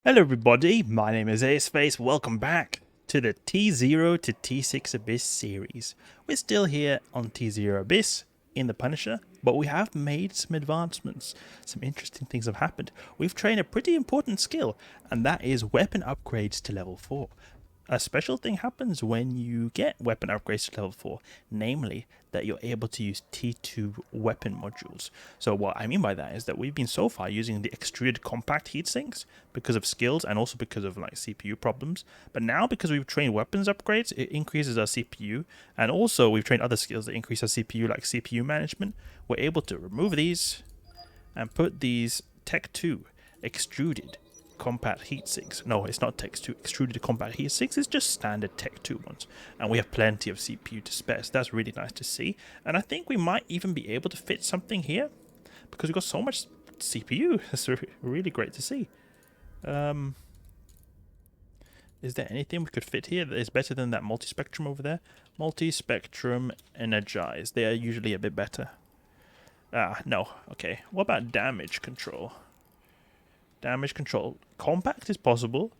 Hello everybody, my name is Airspace. Welcome back to the T0 to T6 Abyss series. We're still here on T0 Abyss in the Punisher, but we have made some advancements. Some interesting things have happened. We've trained a pretty important skill, and that is weapon upgrades to level 4. A special thing happens when you get weapon upgrades to level 4, namely that you're able to use T2 weapon modules. So what I mean by that is that we've been so far using the extruded compact heatsinks because of skills and also because of like CPU problems. But now because we've trained weapons upgrades, it increases our CPU, and also we've trained other skills that increase our CPU like CPU management. We're able to remove these and put these Tech 2 extruded compact heat sinks. No, it's not Tech 2 extruded compact heat sinks, it's just standard Tech 2 ones. And we have plenty of CPU to spare, so that's really nice to see. And I think we might even be able to fit something here because we've got so much CPU. That's really great to see. Is there anything we could fit here that is better than that multi-spectrum over there? Multi-spectrum energized. They are usually a bit better. No. Okay. What about damage control? Damage control. Compact is possible.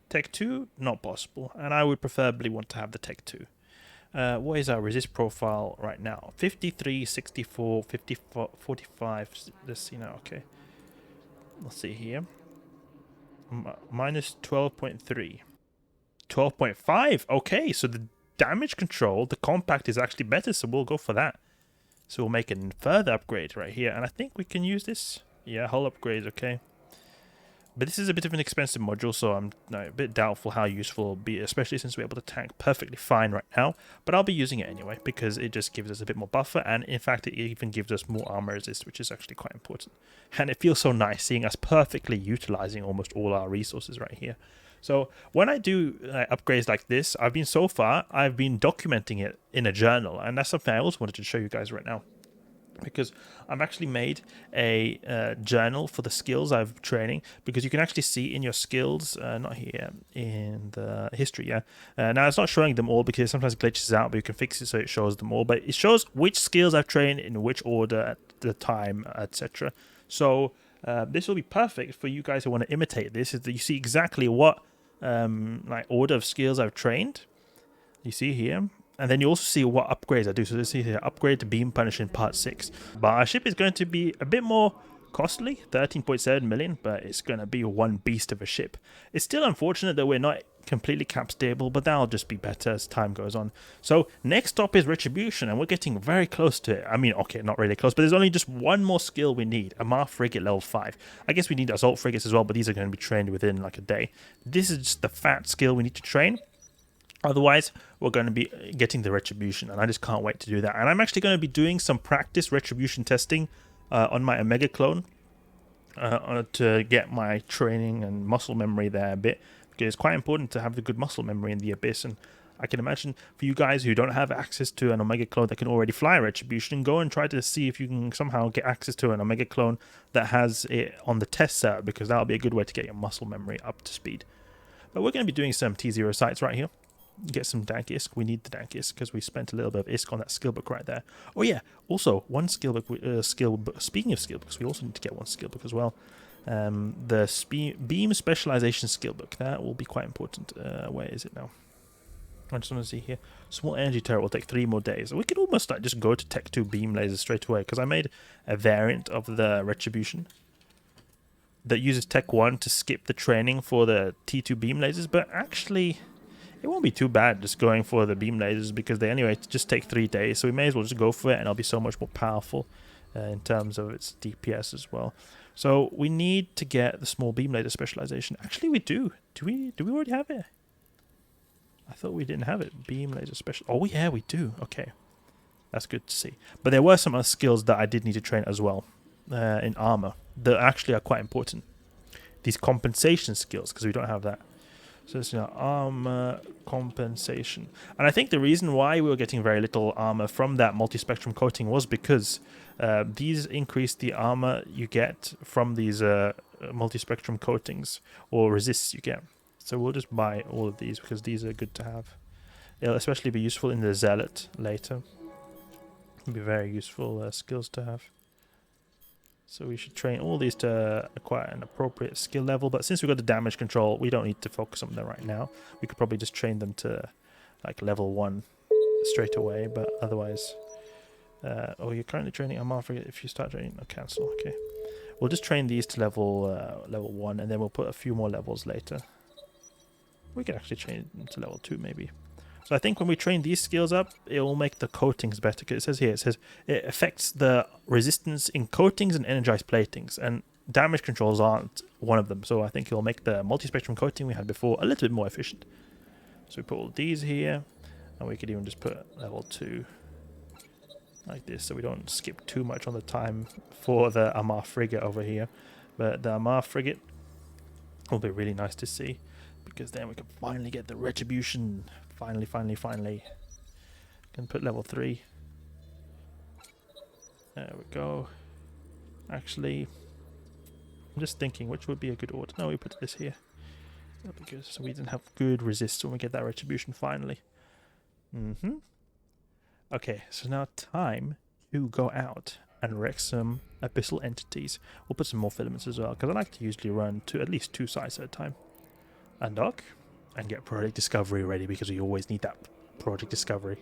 Tech 2, not possible. And I would preferably want to have the Tech 2. What is our resist profile right now? 53, 64, 54, 45. Let's see now. Okay. Let's see here. Minus 12.3. 12.5. Okay, so the damage control, the compact is actually better, so we'll go for that. So we'll make a further upgrade right here. And I think we can use this. Yeah, hull upgrade, okay. But this is a bit of an expensive module, so I'm a bit doubtful how useful it'll be, especially since we're able to tank perfectly fine right now. But I'll be using it anyway, because it just gives us a bit more buffer, and in fact it even gives us more armor resist, which is actually quite important. And it feels so nice seeing us perfectly utilizing almost all our resources right here. So when I do upgrades like this, I've been documenting it in a journal, and that's something I also wanted to show you guys right now. Because I've actually made a journal for the skills I've training, because you can actually see in your skills, not here, in the history, yeah. Now it's not showing them all because it sometimes glitches out, but you can fix it so it shows them all. But it shows which skills I've trained in which order at the time, etc. So this will be perfect for you guys who want to imitate this, is that you see exactly what like order of skills I've trained. You see here. And then you also see what upgrades I do. So let's see here, upgrade to Beam Punisher in Part 6. But our ship is going to be a bit more costly, 13.7 million, but it's going to be one beast of a ship. It's still unfortunate that we're not completely cap stable, but that'll just be better as time goes on. So next stop is Retribution, and we're getting very close to it. I mean, okay, not really close, but there's only just one more skill we need, a Mar Frigate level 5. I guess we need Assault Frigates as well, but these are going to be trained within like a day. This is just the fat skill we need to train. Otherwise, we're going to be getting the Retribution, and I just can't wait to do that. And I'm actually going to be doing some practice Retribution testing on my Omega clone to get my training and muscle memory there a bit, because it's quite important to have the good muscle memory in the Abyss. And I can imagine for you guys who don't have access to an Omega clone that can already fly Retribution, go and try to see if you can somehow get access to an Omega clone that has it on the test server, because that'll be a good way to get your muscle memory up to speed. But we're going to be doing some T0 sites right here. Get some dank ISK. We need the dank ISK because we spent a little bit of ISK on that skill book right there. Oh yeah, also one skill book. Speaking of skill books, we also need to get one skill book as well. The beam specialization skill book, that will be quite important. Where is it now? I just want to see here. Small energy turret will take 3 more days. We could almost like just go to Tech 2 beam lasers straight away, because I made a variant of the Retribution that uses Tech 1 to skip the training for the T2 beam lasers, but actually it won't be too bad just going for the beam lasers, because they anyway just take 3 days, so we may as well just go for it, and it'll be so much more powerful in terms of its DPS as well. So we need to get the small beam laser specialization. Actually, we do. Do we already have it? I thought we didn't have it. Beam laser special. Oh yeah, we do. Okay, that's good to see. But there were some other skills that I did need to train as well in armor that actually are quite important. These compensation skills, because we don't have that. So it's armor compensation. And I think the reason why we were getting very little armor from that multi-spectrum coating was because these increase the armor you get from these multi-spectrum coatings, or resists you get. So we'll just buy all of these because these are good to have. It'll especially be useful in the Zealot later. It'll be very useful skills to have. So we should train all these to acquire an appropriate skill level. But since we've got the damage control, we don't need to focus on them right now. We could probably just train them to like level 1 straight away. But otherwise... oh, you're currently training Armor Frigate. If you start training... Oh, cancel. Okay. We'll just train these to level 1, and then we'll put a few more levels later. We could actually train them to level 2, maybe. So I think when we train these skills up, it will make the coatings better. Because it says here, it affects the resistance in coatings and energized platings, and damage controls aren't one of them. So I think it will make the multi-spectrum coating we had before a little bit more efficient. So we put all these here, and we could even just put level 2 like this, so we don't skip too much on the time for the Armor Frigate over here. But the Armor Frigate will be really nice to see, because then we can finally get the retribution. Finally. Can put level 3. There we go. Actually, I'm just thinking which would be a good order. No, we put this here. That'll be good. So we didn't have good resist when we get that retribution finally. Okay, so now time to go out and wreck some abyssal entities. We'll put some more filaments as well, because I like to usually run to at least 2 sites at a time. Undock and get project discovery ready, because we always need that project discovery.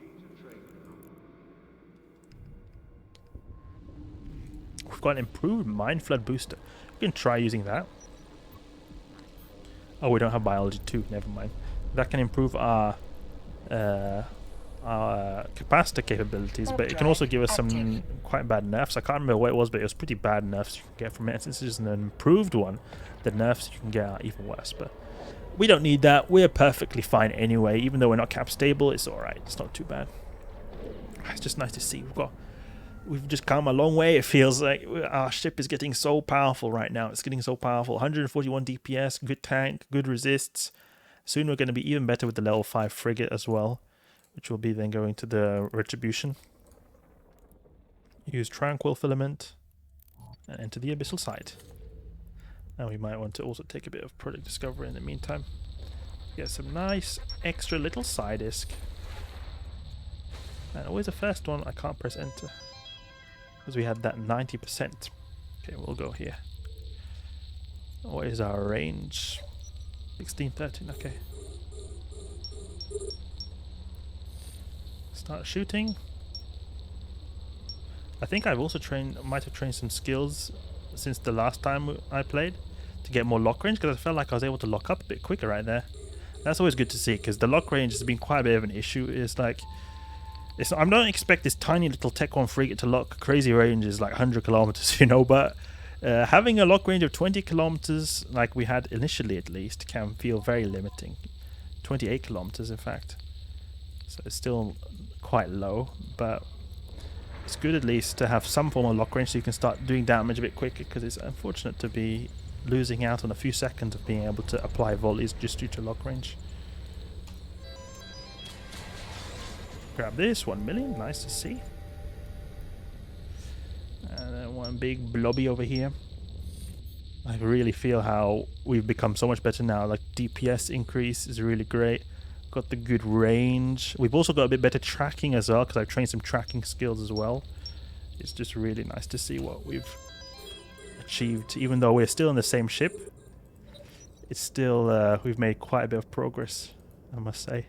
We've got an improved mind flood booster. We can try using that. Oh, we don't have biology 2. Never mind. That can improve our capacitor capabilities, but it can also give us some quite bad nerfs. I can't remember what it was, but it was pretty bad nerfs you can get from it. Since this is an improved one, the nerfs you can get are even worse. But we don't need that. We're perfectly fine anyway. Even though we're not cap stable, it's alright. It's not too bad. It's just nice to see. We've just come a long way. It feels like our ship is getting so powerful right now. It's getting so powerful. 141 DPS, good tank, good resists. Soon we're going to be even better with the level 5 frigate as well, which will be then going to the retribution. Use Tranquil Filament and enter the Abyssal site. And we might want to also take a bit of product discovery in the meantime. Get some nice extra little side disc. And always the first one I can't press enter, because we had that 90%. Okay, we'll go here. What is our range? 16, 13, okay. Start shooting. I think I've also might have trained some skills since the last time I played to get more lock range, because I felt like I was able to lock up a bit quicker right there. That's always good to see, because the lock range has been quite a bit of an issue. It's like, I don't expect this tiny little Tech 1 frigate to lock crazy ranges like 100 kilometers, you know, but having a lock range of 20 kilometers, like we had initially at least, can feel very limiting. 28 kilometers, in fact. So it's still quite low, but it's good at least to have some form of lock range so you can start doing damage a bit quicker, because it's unfortunate to be losing out on a few seconds of being able to apply volleys just due to lock range. Grab this, 1 million, nice to see. And then one big blobby over here. I really feel how we've become so much better now. Like DPS increase is really great. Got the good range. We've also got a bit better tracking as well, because I've trained some tracking skills as well. It's just really nice to see what we've achieved. Even though we're still in the same ship, it's still we've made quite a bit of progress, I must say.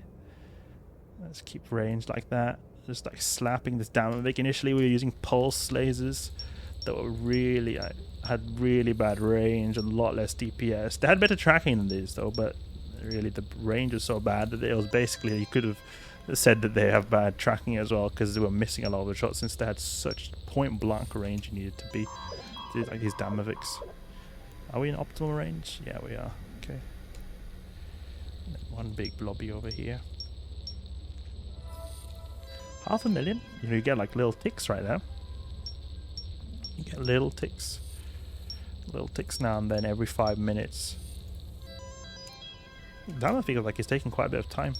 Let's keep range like that. Just like slapping this down. Like initially we were using pulse lasers that were really had really bad range and a lot less DPS. They had better tracking than these though, but really the range was so bad that it was basically, you could have said that they have bad tracking as well, because they were missing a lot of the shots since they had such point blank range you needed to be. Like these Damavics. Are we in optimal range? Yeah, we are. Okay. And then one big blobby over here. 500,000. You know, you get like little ticks right there. You get little ticks now and then every 5 minutes. That feels like it's taking quite a bit of time.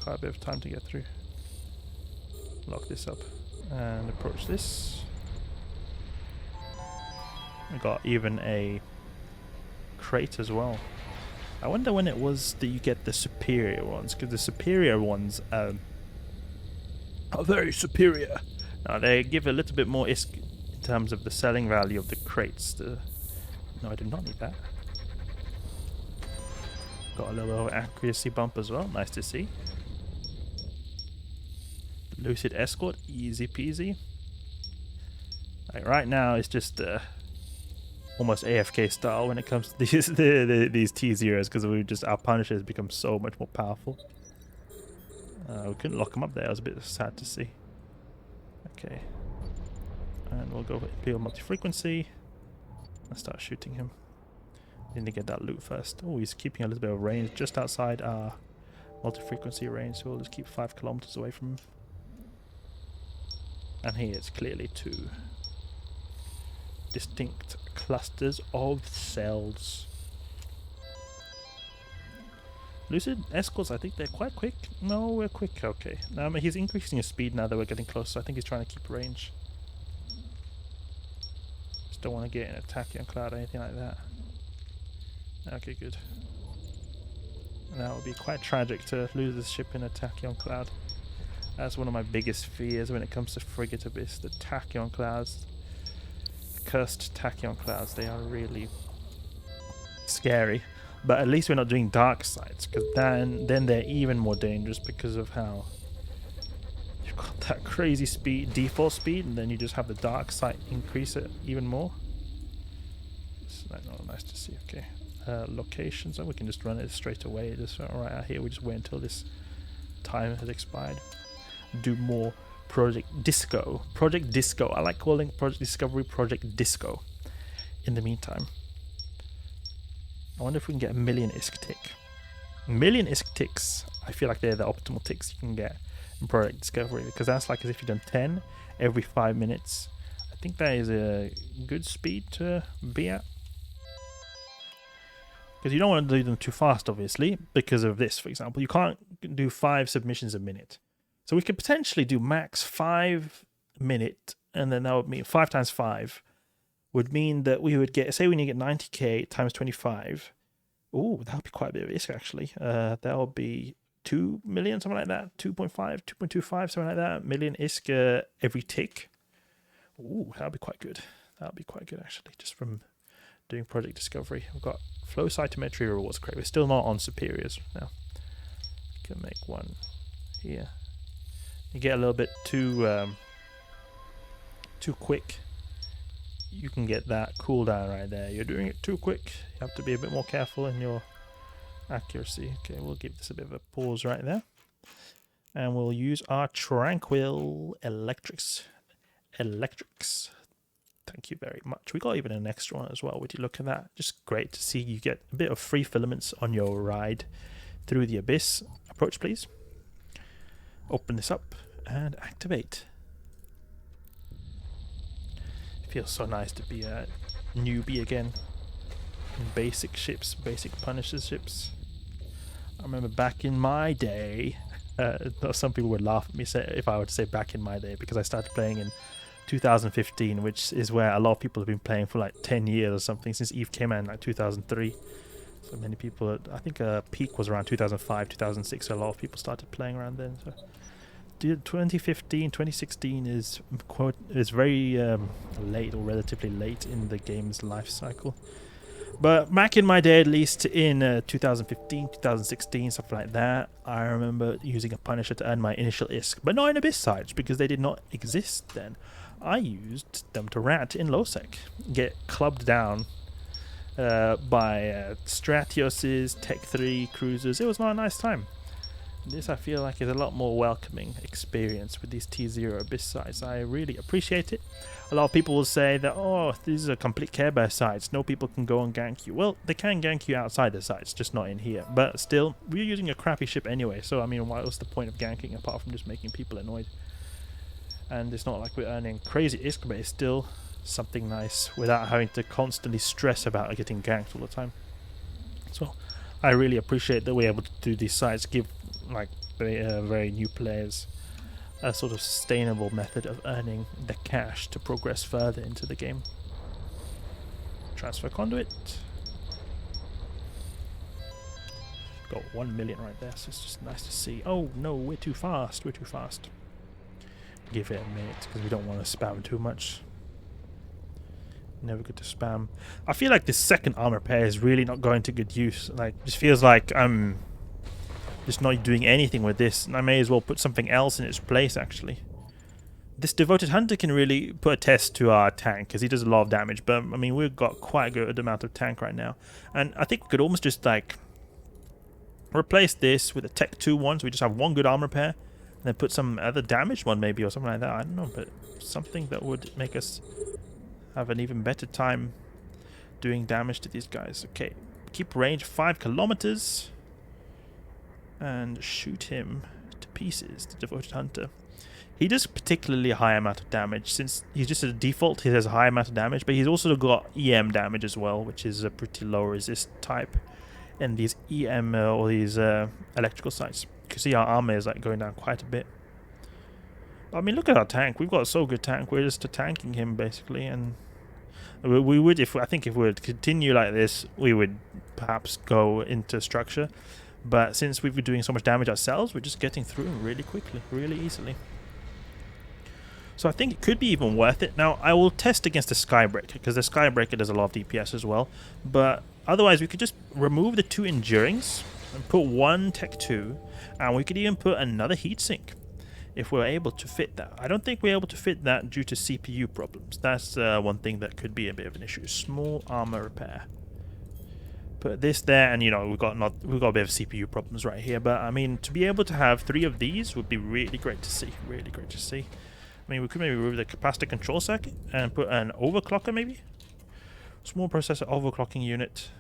Quite a bit of time to get through. Lock this up and approach this. I got even a crate as well. I wonder when it was that you get the superior ones, because the superior ones are very superior. Now they give a little bit more terms of the selling value of the crates. No, I did not need that. Got a little accuracy bump as well. Nice to see. Lucid Escort, easy peasy. Like right now, it's just almost AFK style when it comes to these these T0s, because our Punishers become so much more powerful. We couldn't lock him up there. I was a bit sad to see. Okay, and we'll go with Imperial Multifrequency. Let's start shooting him. Need to get that loot first. Oh, he's keeping a little bit of range just outside our multi-frequency range, so we'll just keep 5 kilometers away from him. And here it's clearly 2 distinct clusters of cells. Lucid Escorts, I think they're quite quick. No, we're quick. Okay. He's increasing his speed now that we're getting close, so I think he's trying to keep range. Just don't want to get an Tachyon cloud or anything like that. Okay, good. That would be quite tragic to lose this ship in a Tachyon cloud. That's one of my biggest fears when it comes to Frigate Abyss, the Tachyon clouds. Cursed Tachyon clouds, they are really scary. But at least we're not doing dark sides, because then they're even more dangerous because of how you've got that crazy speed, default speed, and then you just have the dark side increase it even more. Nice to see. Okay. Locations, and we can just run it straight away. Just right out here, we just wait until this time has expired. Do more Project Disco. Project Disco. I like calling Project Discovery Project Disco. In the meantime, I wonder if we can get a million ISK tick. A million ISK ticks. I feel like they're the optimal ticks you can get in Project Discovery, because that's like as if you've done 10 every 5 minutes. I think that is a good speed to be at. Because you don't want to do them too fast, obviously, because of this, for example. You can't do 5 submissions a minute. So we could potentially do max 5 a minute, and then that would mean 5 times 5 would mean that we would get, say we need to get 90k times 25. Ooh, that would be quite a bit of ISK, actually. That would be 2 million, something like that. 2.5, 2.25, something like that. Million ISK every tick. Ooh, that would be quite good. That would be quite good, actually, just from doing Project Discovery. We've got flow cytometry rewards crate. We're still not on superiors now. Can make one here. You get a little bit too quick, you can get that cooldown right there. You're doing it too quick. You have to be a bit more careful in your accuracy. Okay, we'll give this a bit of a pause right there, and we'll use our Tranquil electrics. Thank you very much. We got even an extra one as well. Would you look at that? Just great to see you get a bit of free filaments on your ride through the Abyss. Approach, please. Open this up and activate. It feels so nice to be a newbie again in basic ships, basic Punisher ships. I remember back in my day, some people would laugh at me if I were to say back in my day, because I started playing in 2015, which is where a lot of people have been playing for like 10 years or something, since Eve came out in like 2003. So many people, I think peak was around 2005, 2006, so a lot of people started playing around then. So 2015, 2016 is very late, or relatively late in the game's life cycle. But back in my day, at least in 2015, 2016, stuff like that, I remember using a Punisher to earn my initial ISK, but not in Abyss sites, because they did not exist then. I used them to rat in Lowsec, get clubbed down by Stratioses, Tech 3 cruisers. It was not a nice time. This, I feel like, is a lot more welcoming experience with these T0 Abyss sites. I really appreciate it. A lot of people will say that, oh, these are complete Care Bear sites, no people can go and gank you. Well, they can gank you outside the sites, just not in here. But still, we're using a crappy ship anyway, so I mean, what's the point of ganking apart from just making people annoyed? And it's not like we're earning crazy ISK, but it's still something nice without having to constantly stress about getting ganked all the time. So I really appreciate that we're able to do these sites, give like very new players a sort of sustainable method of earning the cash to progress further into the game. Transfer conduit. Got 1 million right there, so it's just nice to see. Oh no, we're too fast. We're too fast. Give it a minute because we don't want to spam too much. Never good to spam. I feel like this second armor pair is really not going to good use. Like, just feels like I'm just not doing anything with this. And I may as well put something else in its place, actually. This Devoted Hunter can really put a test to our tank, because he does a lot of damage. But, I mean, we've got quite a good amount of tank right now. And I think we could almost just, like, replace this with a Tech 2 one, so we just have one good armor pair. And then put some other damaged one, maybe, or something like that. I don't know, but something that would make us have an even better time doing damage to these guys. Okay, keep range 5 kilometers. And shoot him to pieces, the Devoted Hunter. He does particularly high amount of damage, since he's just a default, he has a high amount of damage, but he's also got EM damage as well, which is a pretty low resist type in these EM or these electrical sites. You can see our armor is like going down quite a bit. I mean, look at our tank. We've got a so good tank. We're just tanking him basically, and we would, I think, if we would continue like this, we would perhaps go into structure. But since we've been doing so much damage ourselves, we're just getting through him really quickly, really easily. So I think it could be even worth it. Now, I will test against the Skybreaker, because the Skybreaker does a lot of DPS as well. But otherwise, we could just remove the 2 Endurings and put 1 Tech 2, and we could even put another Heatsink if we're able to fit that. I don't think we're able to fit that due to CPU problems. That's one thing that could be a bit of an issue. Small armor repair. Put this there, and you know, we've got a bit of CPU problems right here. But I mean, to be able to have 3 of these would be really great to see. Really great to see. I mean, we could maybe remove the capacitor control circuit and put an overclocker, maybe. Small processor overclocking unit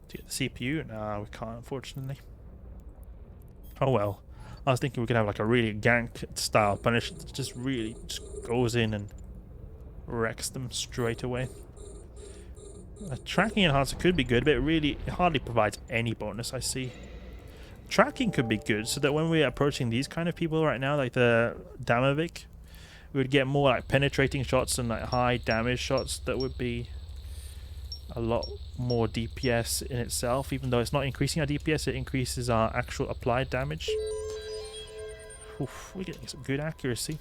to get the CPU. No, we can't, unfortunately. Oh well. I was thinking we could have like a really gank style punish that just really just goes in and wrecks them straight away. A tracking enhancer could be good, but it hardly provides any bonus, I see. Tracking could be good, so that when we're approaching these kind of people right now, like the Damovic, we would get more like penetrating shots and like high damage shots that would be a lot more DPS in itself. Even though it's not increasing our DPS, it increases our actual applied damage. Oof, we're getting some good accuracy.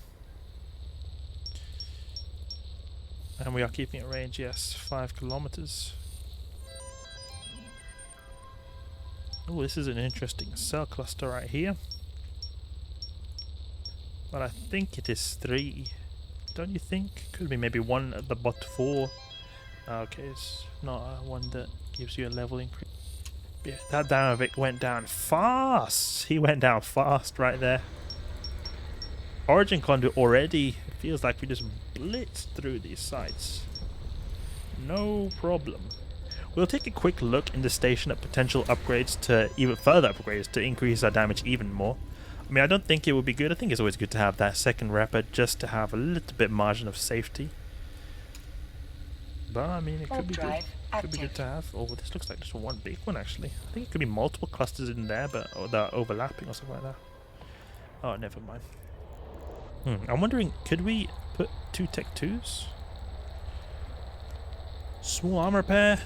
And we are keeping it range, yes, 5 kilometers. Oh, this is an interesting cell cluster right here. But I think it is 3. Don't you think? Could be maybe 1 at the bot 4. Okay, it's not one that gives you a level increase. Yeah, that Danovic went down fast. He went down fast right there. Origin conduit already. It feels like we just blitzed through these sites. No problem. We'll take a quick look in the station at potential upgrades to even further upgrades to increase our damage even more. I mean, I don't think it would be good. I think it's always good to have that second rapid just to have a little bit margin of safety. But I mean, it could be good. Could be good to have. Oh, this looks like just one big one actually. I think it could be multiple clusters in there, but they're overlapping or something like that. Oh, never mind. I'm wondering, could we put 2 Tech 2s? Small armor pair.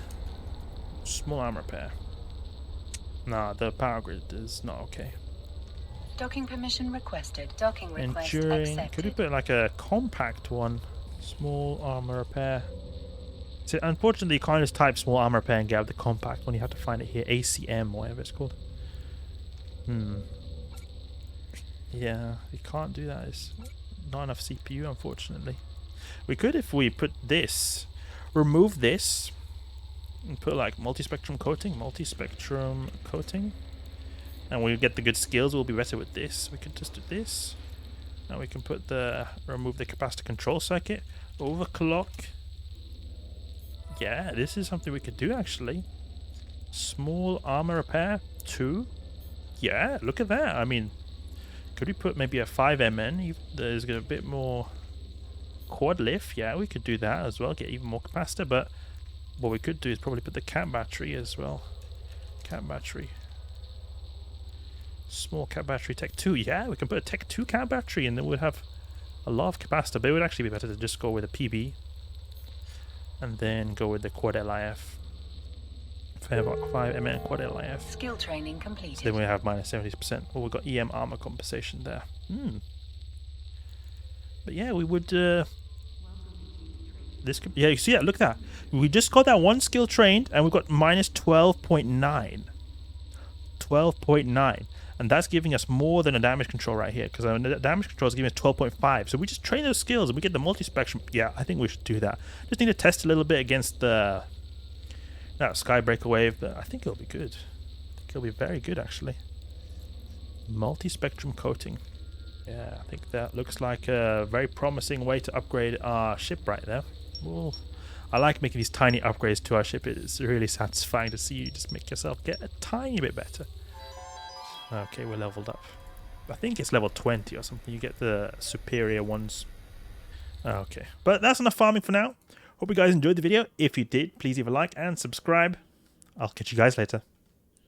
Small armor pair. Nah, the power grid is not okay. Docking permission requested. Docking request Enduring. accepted. Could we put like a compact one? Small armor repair. So unfortunately, you can't just type small armor repair and get the compact one. You have to find it here. ACM, whatever it's called. Yeah, you can't do that. It's not enough CPU, unfortunately. We could, if we put this, remove this, and put like multi-spectrum coating, and we get the good skills. We'll be better with this. We could just do this, and we can put remove the capacitor control circuit, overclock. Yeah, this is something we could do actually. Small armor repair 2. Yeah, look at that. I mean, could we put maybe a 5MN? There's a bit more quad lift. Yeah, we could do that as well. Get even more capacitor. But what we could do is probably put the cat battery as well. Cat battery. Small cat battery Tech 2. Yeah, we can put a Tech 2 cat battery and then we'd have a lot of capacitor. But it would actually be better to just go with a PB. And then go with the quad LIF. 5MN quad LIF. Skill training completed. So then we have minus 70%. Oh, we've got EM armor compensation there. But yeah, we would This could, yeah, you see that? Look at that. We just got that one skill trained, and we've got minus 12.9. 12.9. And that's giving us more than a damage control right here, because our damage control is giving us 12.5. So we just train those skills and we get the multi-spectrum. Yeah, I think we should do that. Just need to test a little bit against the Skybreaker wave, but I think it'll be good. I think it'll be very good, actually. Multi-spectrum coating. Yeah, I think that looks like a very promising way to upgrade our ship right there. Ooh. I like making these tiny upgrades to our ship. It's really satisfying to see you just make yourself get a tiny bit better. Okay, we're leveled up. I think it's level 20 or something. You get the superior ones. Okay, but that's enough farming for now. Hope you guys enjoyed the video. If you did, please leave a like and subscribe. I'll catch you guys later.